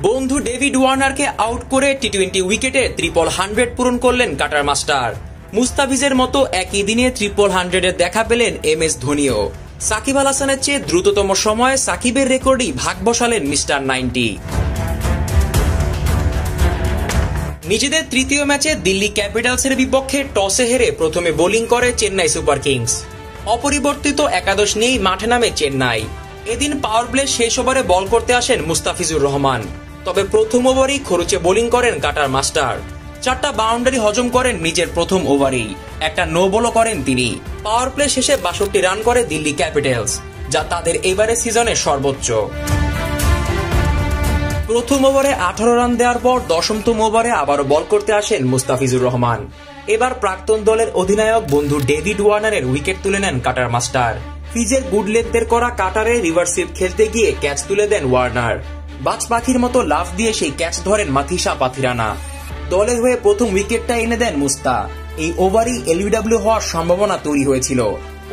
বন্ধু David ওয়ার্নারকে out করে টি-20 উইকেটে 100 পূরণ করলেন কাটার মাস্টার। মুস্তাফিজের মতো একই দিনে 100 দেখা পেলেন এম.এস ধোনিও। সাকিব আল হাসানের চেয়ে দ্রুততম সময়ে সাকিবের রেকর্ডই ভাগ বসালেন মিস্টার 90। নিজেদের তৃতীয় ম্যাচে দিল্লি ক্যাপিটালসের বিপক্ষে টসে হেরে প্রথমে বোলিং করে চেন্নাই সুপার কিংস। অপরিবর্তিত একাদশ নিয়েই মাঠে নামে চেন্নাই। এদিন পাওয়ার প্লে শেষ ওভারে বল করতে আসেন মুস্তাফিজুর রহমান, তবে প্রথম ওভারেই খরুচে বোলিং করেন কাটার মাস্টার। 4টা বাউন্ডারি হজম করেন নিজের প্রথম ওভারেই, একটা নো বলও করেন তিনি। পাওয়ার প্লে শেষে 62 রান করে দিল্লি ক্যাপিটালস, যা তাদের এবারের সিজনের সর্বোচ্চ। প্রথম ওভারে 18 রান দেওয়ার পর 10তম ওভারে আবারও বল করতে আসেন মুস্তাফিজুর রহমান। এবার প্রাক্তন দলের অধিনায়ক বন্ধু ডেভিড ওয়ার্নারের উইকেট তুলে নেন কাটার মাস্টার। ফিজের গুড লেগদের করা কাটারে রিভার্স সুইপ খেলতে গিয়ে ক্যাচ তুলে দেন ওয়ার্নার। বাজ পাখির মতো লাফ দিয়ে সেই ক্যাচ ধরেন মাথিসা পাথিরানা। দলের হয়ে প্রথম উইকেটটা এনে দেন মুস্তা। এই ওভারই এলবিডব্লিউ হওয়ার সম্ভাবনা তৈরি হয়েছিল।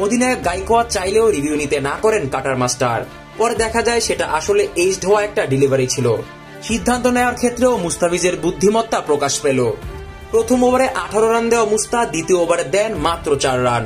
অধিনায়ক গাইকোয়াদ চাইলেও রিভিউ নিতে না করেন কাটার মাস্টার। পরে দেখা যায় সেটা আসলে এইজড হওয়া একটা ডেলিভারি ছিল। সিদ্ধান্ত নেওয়ার ক্ষেত্রেও মুস্তাফিজের বুদ্ধিমত্তা প্রকাশ পেল। প্রথম ওভারে 18 রান দেওয়া মুস্তা দ্বিতীয় ওভারে দেন মাত্র 4 রান।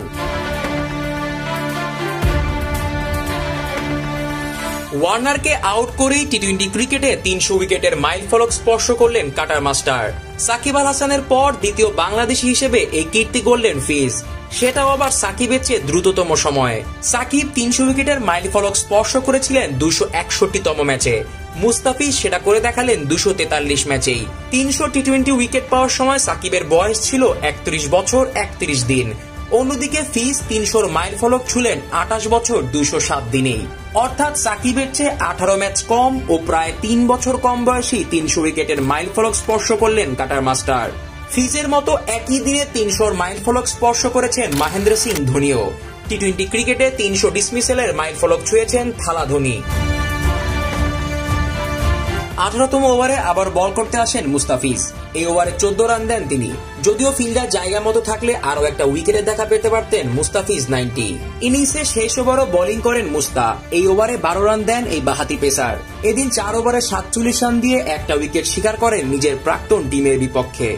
ওয়ার্নারকে আউট করেই টি-20 ক্রিকেটে 300 উইকেটের মাইল ফলক স্পর্শ করলেন কাটার মাস্টার। সাকিব আল হাসানের পর দ্বিতীয় বাংলাদেশি হিসেবে এই কীর্তি গড়লেন ফিজ, সেটাও আবার সাকিবের চেয়ে দ্রুততম সময়ে। সাকিব 300 উইকেটের মাইল ফলক স্পর্শ করেছিলেন 261তম ম্যাচে। মুস্তাফিজ সেটা করে দেখালেন 243 ম্যাচেই। 300 টি-20 উইকেট পাওয়ার সময় সাকিবের বয়স ছিল 31 বছর 31 দিন। অন্যদিকে ফিজ 300 মাইল ফলক ছুলেন 28 বছর 207 দিনেই। অর্থাৎ সাকিবের চেয়ে 18 ম্যাচ কম ও প্রায় 3 বছর কম বয়সী 300 উইকেটের মাইল ফলক স্পর্শ করলেন কাটার মাস্টার। ফিজের মতো একই দিনে 300 মাইল ফলক স্পর্শ করেছেন মহেন্দ্র সিং ধোনিও। টি-20 ক্রিকেটে 300 ডিসমিসেলের মাইল ফলক ছুঁয়েছেন থালা ধোনি। 18তম ওভারে আবার বল করতে আসেন মুস্তাফিজ। এই ওভারে 14 রান দেন তিনি। যদিও ফিল্ডার জায়গা মতো থাকলে আরো একটা উইকেটের দেখা পেতে পারতেন মুস্তাফিজ 90। ইনিংসে শেষ ওভারও বোলিং করেন মুস্তা। এই ওভারে 12 রান দেন এই বাহাতি পেসার। এদিন 4 ওভারে 47 রান দিয়ে একটা উইকেট শিকার করেন নিজের প্রাক্তন টিমের বিপক্ষে।